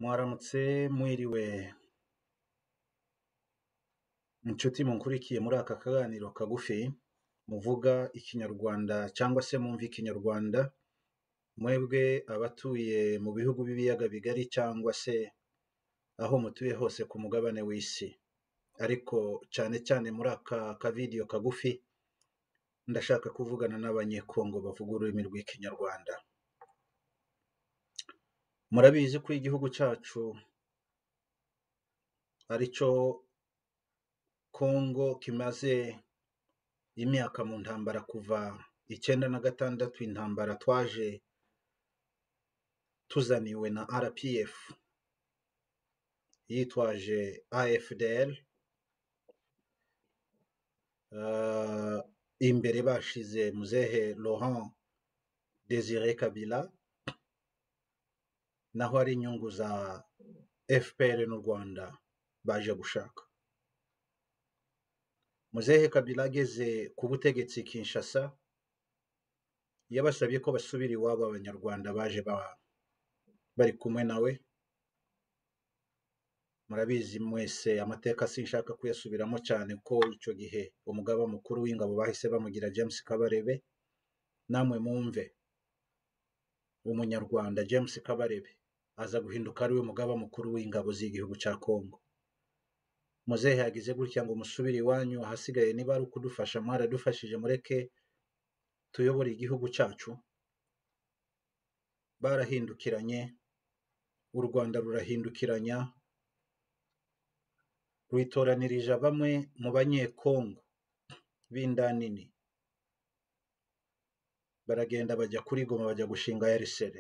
Mwaramutse mwiriwe inshuti munkurikiye muri aka kaganiro kagufi muvuga ikinyarwanda cyangwa se mumva ikinyarwanda, mwebwe abatuye mu bihugu b'ibiyaga bigari cyangwa se aho mutuye hose ku mugabane w'isi. Ariko cyane cyane muri aka kavidiyo kagufi ndashaka kuvugana n'abanyekongo bavuga ururimi rw'ikinyarwanda. Murabizi ko igihugu cyacu arico Kongo kimaze imyaka mu ntambara kuva 96 intambara twaje tuzaniwe na RPF yitwaje AFDL. Imbere bashize muzehe Laurent Désiré Kabila, naho ari inyungu za FPR n'u Rwanda baje gushaka. Muzehe Kabila ageze ku butegetsi Kinshasa, yabasabye ko basubira iwabo abanyarwanda baje bari kumwe nawe. Murabizi mwese amateka sinshaka kuyasubiramo cyane ko icyo gihe umugaba mukuru w'ingabo bahise bamugira James Kabarebe. Namwe mumve, umunyarwanda James Kabarebe aza guhinduka ari we mugaba mukuru w'ingabo z'igihugu cya Kongo. Muzehe yagize gutya ngo musubire iwanyu, ahasigaye niba ari ukudufasha mwaradufashije, mureke tuyobore igihugu cyacu. Barahindukiranye, u Rwanda rurahindukiranya, rwitoranirije bamwe mu banyekongo b'indanini, baragenda bajya kuri Goma, bajya gushinga RCD.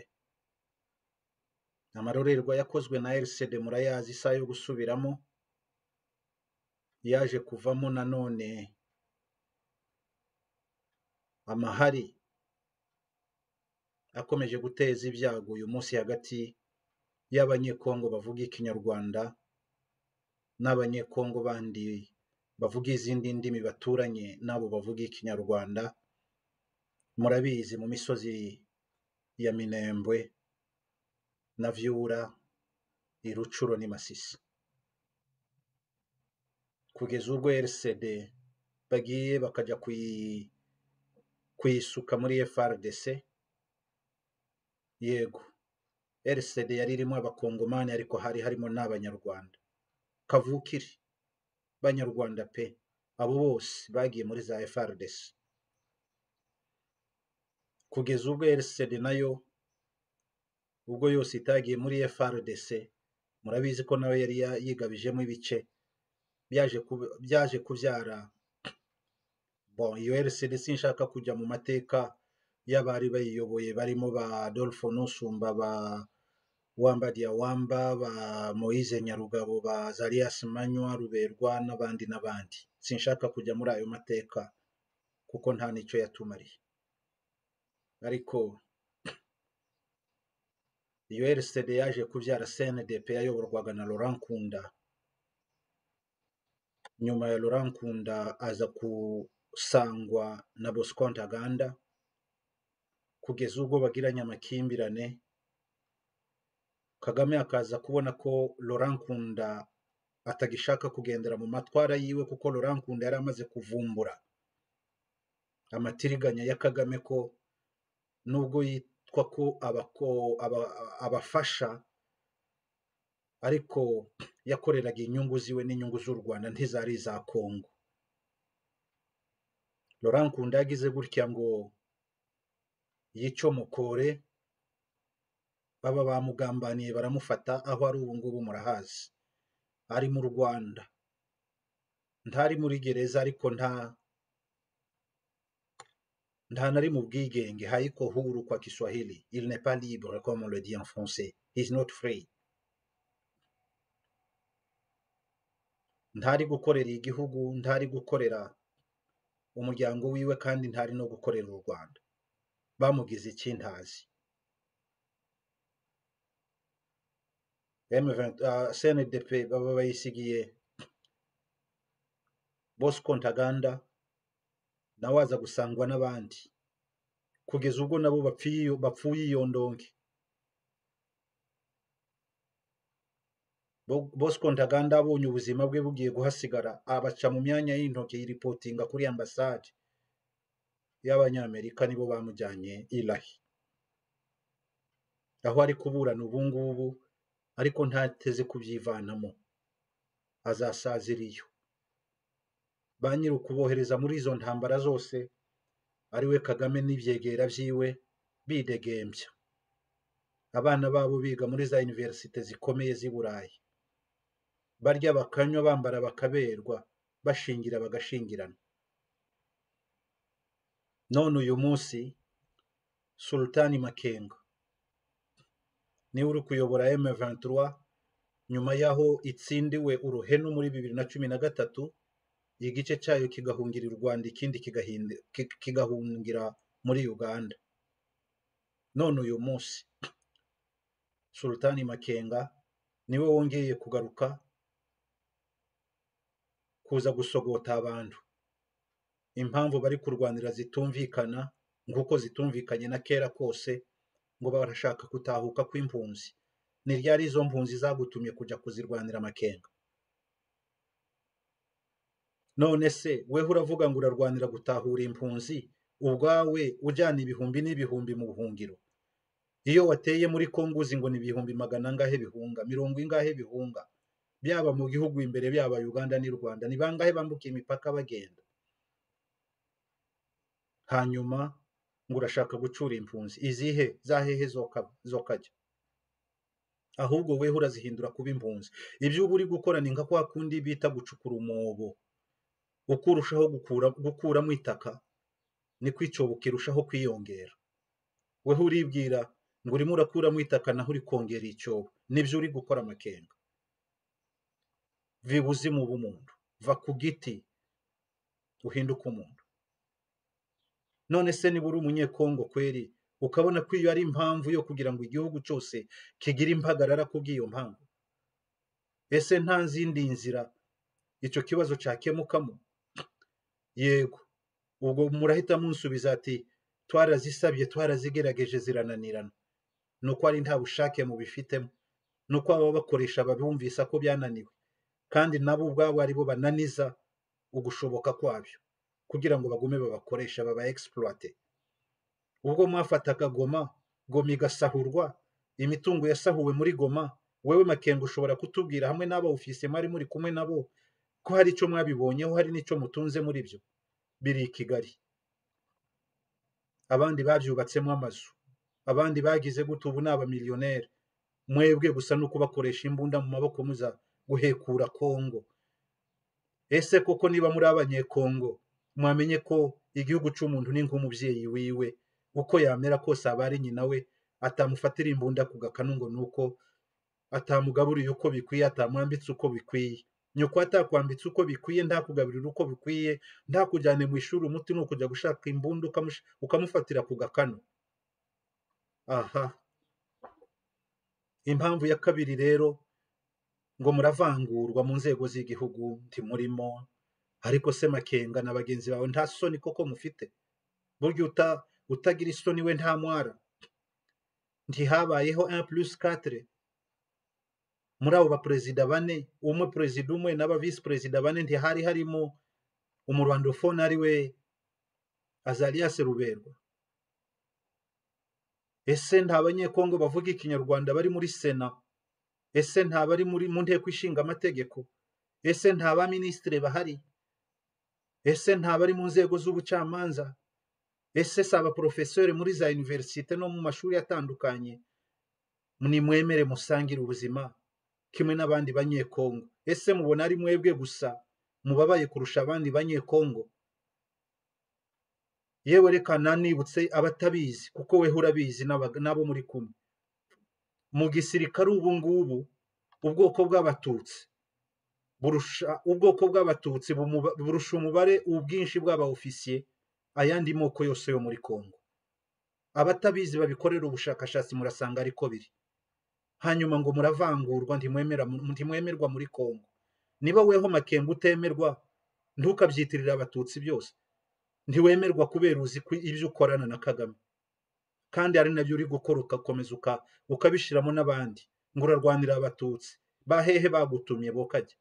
Amarorerwa yakozwe na RCD murayazi, isaha yo gusubiramo yaje kuvamo nanone amahari akomeje guteza ibyago uyu munsi hagati y'abanyekongo bavuga ikinyarwanda n'abanyekongo bandi bavuga izindi ndimi baturanye nabo bavuga ikinyarwanda. Murabizi mu misozi ya Minembwe na Vyura, Irucuro ni Masisi, kugeza ubwo RCD bagiye bakajya kuyisuka muri FRDC. Yego, RCD yari irimo abakongomani ariko hari harimo n'abanyarwanda kavukire, banyarwanda pe, abo bose bagiye muri za FRDC. Kugeza ubwo RCD nayo ubwo yose itagiye muri FRDC, murabizi ko nawe yari yigabijemo ibice, byaje kubyara iyo RCD. Sinshaka kujya mu mateka y'abari bayiyoboye barimo ba Adolphe Nusumba, ba Wamba Diawamba, ba Moise Nyarugabo, ba Zarias Manywa Ruberwa n'abandi n'abandi. Sinshaka kujya muri ayo mateka kuko nta nicyo yatumariye. Ariko iyo RCD yaje kubyara CNDP yayoborwaga na Laurent Nkunda. Nyuma ya Laurent Nkunda aza kusangwa na Bosco Ntaganda, kugeza ubwo bagiranye amakimbirane. Kagame akaza kubona ko Laurent Nkunda atagishaka kugendera mu matwara yiwe, kuko Laurent Nkunda yari amaze kuvumbura amatiriganya ya Kagame ko nubwo yitwa ko abafasha, ariko yakoreraga inyungu ziwe n'inyungu z'u Rwanda, ntizari za Kongo. Laurent Nkunda yagize gutya ngo yicomokore, baba bamugambaniye baramufata. Aho ari ubu ngubu murahazi, ari mu Rwanda, ntari muri gereza, ariko nta nari mu bwigenge. Haiko huru kwa Kiswahili, il n'est pas libre comme on le dit en français, he is not free. Ntari gukorera igihugu, ntari gukorera umuryango wiwe, kandi ntari no gukorera u Rwanda. Bamugize ikintazi. CNDP baba bayisigiye Bosco Ntaganda, nawe aza gusangwa n'abandi, kugeza ubwo nabo bapfuye iyo ndonke. Bosco Ntaganda abonye ubuzima bwe bugiye guhasigara abaca mu myanya y'intoki yiripotinga kuri ambasade y'Abanyamerika, nibo bamujyanye Irahi, aho ari kuburana ubu ngubu, ariko ntateze kubyivanamo, azasazira iyo. Ba nyiri ukubohereza muri izo ntambara zose ariwe Kagame n'ibyegera byiwe bidegembya, abana babo biga muri za universite zikomeye z'i Burayi, barya bakanywa, bambara bakaberwa, bashingira bagashingirana. None uyu munsi Sultani Makenga niwe uri kuyobora M23 nyuma y'aho itsindiwe uruhenu muri 2013, igice cyayo kigahungira u Rwanda, ikindi kigahungira muri Uganda. None uyu munsi Sultani Makenga niwe wongeye kugaruka kuza gusogota abantu. Impamvu bari kurwanira zitumvikana nk'uko zitumvikanye na kera kose, ngo barashaka kutahuka kw'impunzi. Ni ryari izo mpunzi zagutumye kujya kuzirwanira Makenga? None se weho uravuga ngo urarwanira gutahura impunzi, ubwawe ujyana ibihumbi n'ibihumbi mu buhungiro? Iyo wateye muri Kongo uzi ngo ni ibihumbi magana angahe bihunga, mirongo ingahe bihunga, byaba mu gihugu imbere, byaba Uganda n'u Rwanda, ni bangahe bambuka imipaka bagenda? Hanyuma ngo urashaka gucura impunzi, izihe zahehe zokajya? Ahubwo weho urazihindura kuba impunzi. Ibyo uba uri gukora ni nka kwa kundi bita gucukura umwobo, uko urushaho gukuramo itaka niko icyobo kirushaho kwiyongera. Weho uribwira ngo urimo urakuramo itaka naho uri kongera icyobo. Nibyo uri gukora Makenga. Vibuzi mu bumuntu, va ku giti uhinduka umuntu. None se niba uri umunyekongo kweri, ukabona ko iyo ari impamvu yo kugira ngo igihugu cyose kigira impagarara kubw'iyo mpamvu, ese nta zindi nzira icyo kibazo cyakemukamo? Yego, ubwo murahita munsubiza ati twarazisabye, twarazigerageje zirananirana. Nuko ari nta bushake mubifitemo, nuko aba bakoresha babumvisa ko byananiwe, kandi nabo ubwabo aribo bananiza ugushoboka kwabyo kugira ngo bagume babakoresha, baba exploite. Ubwo mwafataga Goma igasahurwa, imitungo yasahuwe muri Goma, wewe Makenga ushobora kutubwira hamwe n'aba ofisiye mwari muri kumwe nabo ko hari icyo mwabibonyeho, hari n'icyo mutunze muri byo? Biri i Kigali. Abandi babyubatsemo amazu, abandi bagize gute, ubu ni abamiliyoneri. Mwebwe gusa no kubakoresha imbunda mu maboko muza guhekura Kongo. Ese koko niba muri abanyekongo mwamenye ko igihugu cy'umuntu ni nk'umubyeyi wiwe, uko yamera kose aba ari nyina we, atamufatira imbunda ku gakanu ngo nuko atamugaburiye uko bikwiye, atamwambitse uko bikwiye. Nyoko atakwambitse uko bikwiye, ntakugaburira uko bikwiye, ntakujyane mu ishuri, umuti ni ukujya gushaka imbunda ukamufatira ku gakanu. Aha, impamvu ya kabiri rero ngo muravangurwa mu nzego z'igihugu, ntimurimo. Ariko se Makenga na bagenzi bawe nta soni koko mufite? Burya utagira isoni we nta mwara. Ntihabayeho 1+4 muri abo baperezida bane, umwe perezida umwe n'aba visi perezida bane, ntihari harimo umurwandofone ari we Azarias Ruberwa? Ese nta banyekongo bavuga ikinyarwanda bari muri Sena? Ese nta bari mu nteko ishinga amategeko? Ese nta ba minisitiri bahari? Ese nta bari mu nzego z'ubucamanza? Ese si abaprofesori muri za universite no mu mashuri atandukanye? Nimwemere musangire ubuzima kimwe n'abandi banyekongo. Ese mubona ari mwebwe gusa mubabaye kurusha abandi banyekongo? Yewe reka nanibutse abatabizi, kuko weho urabizi nabo muri kumwe. Mu gisirikare ubu ngubu ubwoko bw'abatutsi burusha umubare ubwinshi bw'aba ofisiye ayandi moko yose yo muri Kongo. Abatabizi babikorera ubushakashatsi murasanga ariko biri. Hanyuma ngo muravangurwa, ntimwemerwa muri Kongo. Niba weho Makenga utemerwa, ntukabyitirira abatutsi byose. Ntiwemerwa kubera uzi ibyo ukorana na Kagame, kandi ari nabyo uri gukora, ugakomeza ukabishiramo n'abandi ngo urarwanira abatutsi. bahehe bagutumye bokajya.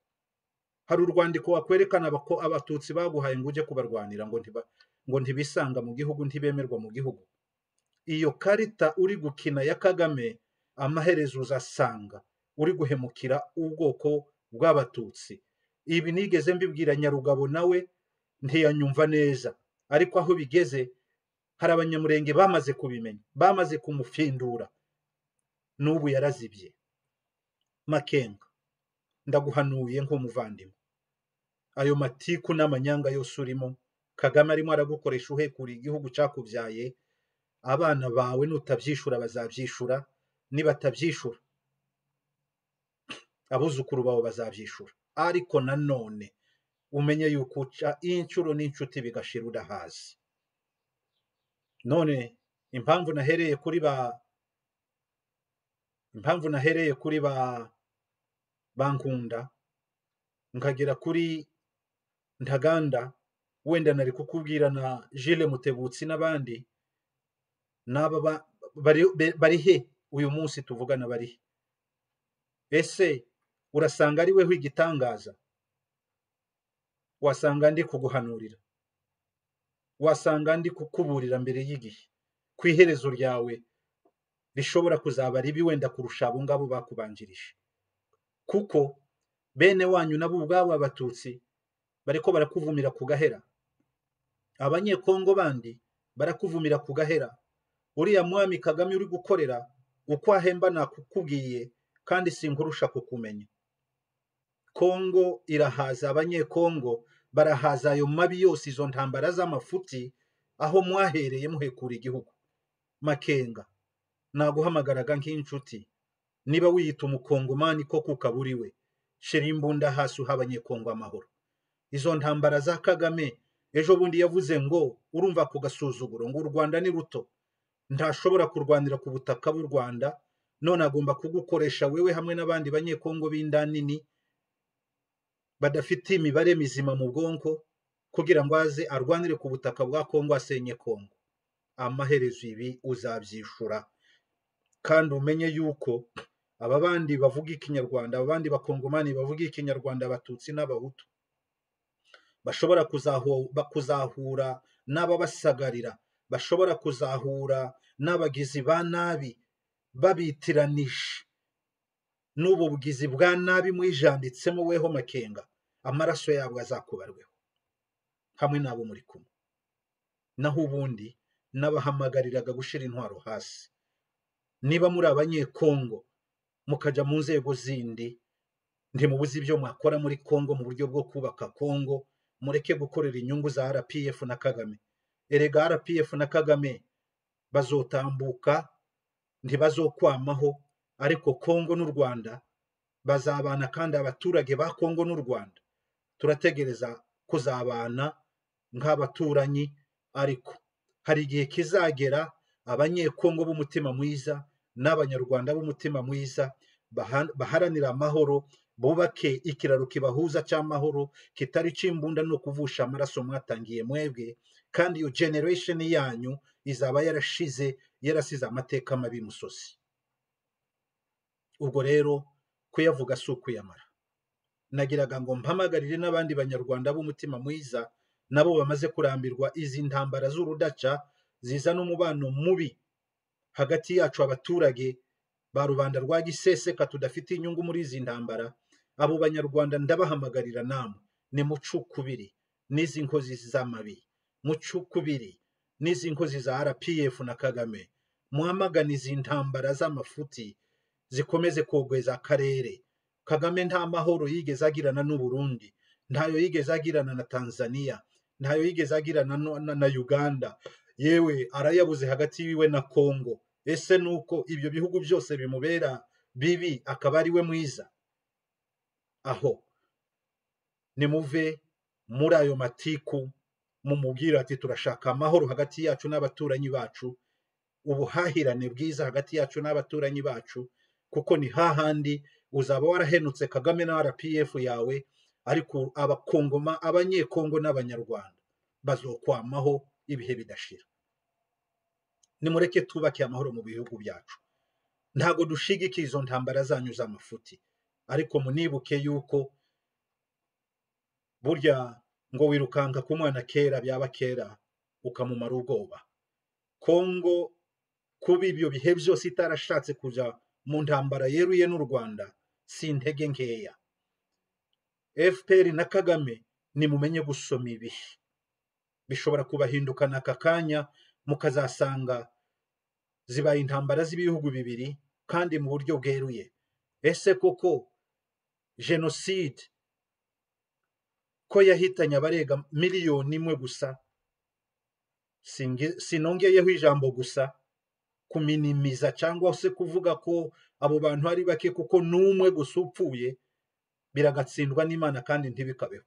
Hari urwandiko wakwerekana ko abatutsi baguhaye ngo uje kubarwanira ngo ntibisanga mu gihugu, ntibemerwa mu gihugu. Iyo karita uri gukina ya Kagame, amaherezo uzasanga uri guhemukira ubwoko bw'abatutsi. Ibi nigeze mbibwira Nyarugabo, nawe ntiyanyumva neza, ariko aho bigeze hari abanyamurenge bamaze kubimenya, bamaze kumufindura, n'ubu yarazibye. Makenga, ndaguhanuye nk'umuvandimwe, ayo matiku n'amanyanga yose urimo, Kagame arimo aragukoresha uhekura igihugu cyakubyaye. Abana bawe nutabyishura bazabyishura, nibatabyishura abuzukuru bawe bazabyishura. Ariko nanone umenye yuko uca inshuro n'inshuti bigashira udahazi. None impamvu nahereye kuri ba Nkunda nkagera kuri Ntaganda, wenda nari kukubwira na Jules Mutebutsi n'abandi, n'aba bari he uyu munsi tuvugana, bari he? Ese urasanga ari weho igitangaza? Wasanga ndi kuguhanurira, wasanga ndi kukuburira mbere y'igihe ku iherezo ryawe rishobora kuzaba ribi wenda kurusha abo ngabo bakubanjirije, kuko bene wanyu nabo ubwabo abatutsi bariko barakuvumira ku gahera. Abanyekongo bandi barakuvumira ku gahera. Uriya mwami Kagame uri gukorera uko ahemba nakukubwiye, kandi sinkurusha kukumenya. Kongo irahaza, abanyekongo barahaza ayo mabi yose, izo ntambara z'amafuti, aho mwahereye muhekura igihugu. Makenga, naguhamagaraga nk'inshuti, niba wiyita umukongomani ko kukaburiwe, shira imbunda hasi uha abanyekongo amahoro. Izo ntambara za Kagame, ejo bundi yavuze ngo urumva ku gasuzuguro ngo u Rwanda ni ruto, ntashobora kurwanira ku butaka bw'u Rwanda, none agomba kugukoresha wewe hamwe n'abandi banyekongo b'indanini badafite imibare mizima mu bwonko, kugira ngo aze arwanire ku butaka bwa Kongo, asenye Kongo. Amaherezo ibi uzabyishura, kandi umenye yuko aba bandi bavuga ikinyarwanda, abandi bakongomani bavuga ikinyarwanda, abatutsi n'abahutu, bashobora kuzahura n'ababasagarira, bashobora kuzahura n'abagizi ba nabi, babitiranisha n'ubu bugizi bwa nabi mwijanditsemo weho Makenga. Amaraso yabo azakubarweho hamwe n'abo muri kumwe. Naho ubundi n'abahamagariraga gushira intwaro hasi. Niba muri abanyekongo mukaja mu nzego zindi, ntimubuze ibyo mwakora muri Kongo mu buryo bwo kubaka Kongo, mureke gukorera inyungu za RPF na Kagame. Erega RPF na Kagame bazotambuka, ntibazokwamaho, ariko Kongo n'u Rwanda bazabana, kandi abaturage ba Kongo n'u Rwanda turategereza kuzabana nk'abaturanyi. Ariko hari igihe kizagera abanyekongo b'umutima mwiza n'abanyarwanda b'umutima mwiza baharanira amahoro, bubake ikiraro kibahuza cy'amahoro, kitari cimbunda no kuvusha amaraso mwatangiye mwebwe, kandi iyo generation yanyu izaba yarasize amateka mabi musozi. Ubwo rero kuyavuga si ukuyamara. Nagiraga ngo mpamagarire n'abandi banyarwanda b'umutima mwiza, nabo bamaze kurambirwa izi ntambara z'urudaca zizana umubano mubi hagati yacu abaturage ba rubanda rwa giseseka tudafite inyungu muri izi ntambara. Abo banyarwanda ndabahamagarira namwe, ni mucukubiri n'izi nkozi z'amabi, mucukubiri n'izi nkozi za RPF na Kagame, muhamagana izi ntambara z'amafuti zikomeze kogweza akarere. Kagame nta mahoro yigeze agirana n'u Burundi, ntayo yigeze agirana na Tanzania, ntayo yigeze agirana na Uganda, yewe arayabuze hagati yiwe na Kongo. Ese nuko ibyo bihugu byose bimubera bibi akaba ari we mwiza? Aho nimuve muri ayo matiku, mumubwira ati turashaka amahoro hagati yacu n'abaturanyi bacu, ubuhahirane bwiza hagati yacu n'abaturanyi bacu, kuko ni hahandi uzaba warahenutse Kagame na RPF yawe, ariko abanyekongo n'abanyarwanda bazokwamaho ibihe bidashira. Nimureke tubake amahoro mu bihugu byacu. Ntago dushigikiye izo ntambara zanyu z'amafuti. ariko munibuke yuko burya ngo wirukanka ku mwana kera byaba kera ukamumara ubwoba. Kongo kuba ibyo bihe byose itarashatse kuja mu ntambara yeruye n'u Rwanda si intege nkeya. FPR na Kagame nimumenye gusoma ibihe, bishobora kubahindukana aka kanya mukazasanga zibaye intambara z'ibihugu bibiri kandi mu buryo bweruye. Ese koko jenoside ko yahitanye abarega miliyoni imwe gusa, sinongeyeho ijambo gusa kuminimiza cyangwa se kuvuga ko abo bantu ari bake, kuko n'umwe gusa upfuye biragatsindwa n'Imana kandi ntibikabeho.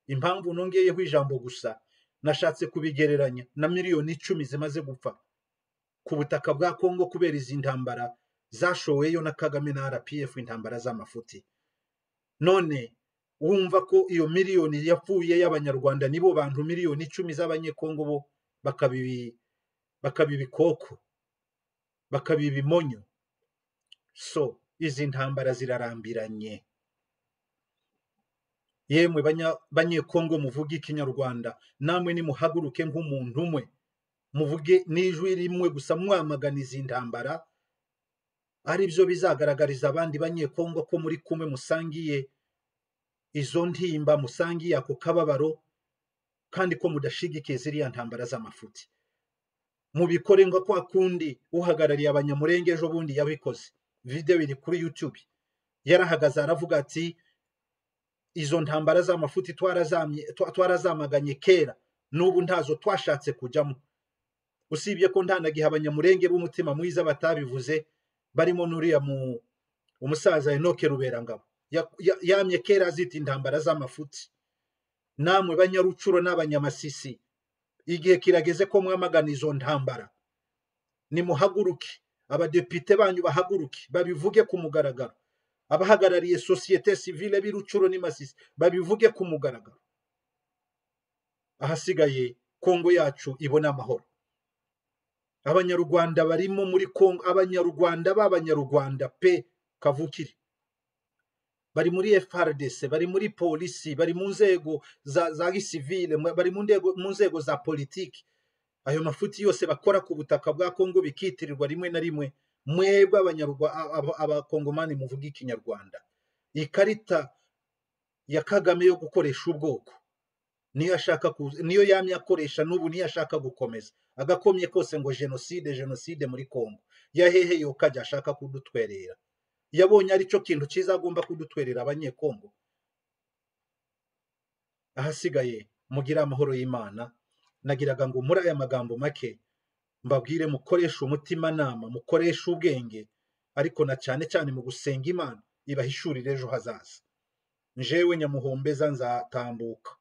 Impamvu nongeyeho ijambo gusa, nashatse kubigereranya na miliyoni 10 zimaze gupfa ku butaka bwa Kongo kubera izi ntambara zashoweyo na Kagame na RPF, intambara z'amafuti. None wumva ko iyo miliyoni yapfuye y'abanyarwanda nibo bantu miliyoni 10 z'abanyekongo bo bakabibikoko bakabibimonyo. So izi ntambara zirarambiranye. Yemwe banyekongo muvuge ikinyarwanda, namwe nimuhaguruke nk'umuntu umwe muvuge n'ijwi rimwe gusa mwamagana izi ntambara, ari byo bizagaragariza abandi banyekongo ko muri kumwe, musangiye izo ntimba, musangiye ako kababaro, kandi ko mudashigikiye ziriya ntambara z'amafuti. Mubikore ngo kwa kundi uhagarariye abanyamurenge ejo bundi yabikoze. Video iri kuri YouTube, yarahagaze aravuga ati izo ntambara z'amafuti twarazamaganye kera, n'ubu ntazo twashatse kujamo. Usibye ko ntanagihe abanyamurenge b'umutima mwiza batabivuze, barimo nuriya umusaza Enoke Ruberangabo yamye kera azita intambara z'amafuti. Namwe banyarucuro n'abanyamasisi, igihe kirageze ko mwamagana izo ntambara. Nimuhaguruke, abadepite banyu bahaguruke babivuge ku mugaragaro, abahagarariye societe civile b'irucuro n'Imasisi babivuge ku mugaragaro. Ahasigaye Kongo yacu ibona amahoro. Abanyarwanda barimo muri Kongo, abanyarwanda b'abanyarwanda pe kavukire, bari muri FARDC, bari muri polisi, bari mu nzego za gisivile, bari mu nzego za politiki. Ayo mafuti yose bakora ku butaka bwa Kongo bikitirirwa rimwe na rimwe. Mwebwe abakongomani muvuga ikinyarwanda, ikarita ya Kagame yo gukoresha ubwoko niyo yamye akoresha, n'ubu niyo ashaka gukomeza. Agakomye kose ngo jenoside muri Kongo, yahehe yo kajya ashaka kudutwerera. Yabonye ari cyo kintu kizagomba kudutwerera abanyekongo. Ahasigaye mugira amahoro y'Imana. Nagiraga ngo muri aya magambo make mbabwire mukoresha umutima nama, mukoresha ubwenge, ariko na cyane cyane mu gusenga Imana ibahishurire ejo hazaza. Njewe Nyamuhombeza nzatambuka,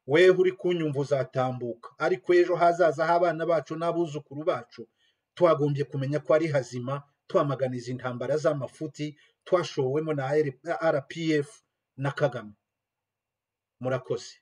wewe uri kunyumva uzatambuka, ariko ejo hazaza h'abana bacu n'abuzukuru bacu twagombye kumenya ko ari hazima, twamagana izi ntambara z'amafuti twashowemo na RPF na Kagame. Murakoze.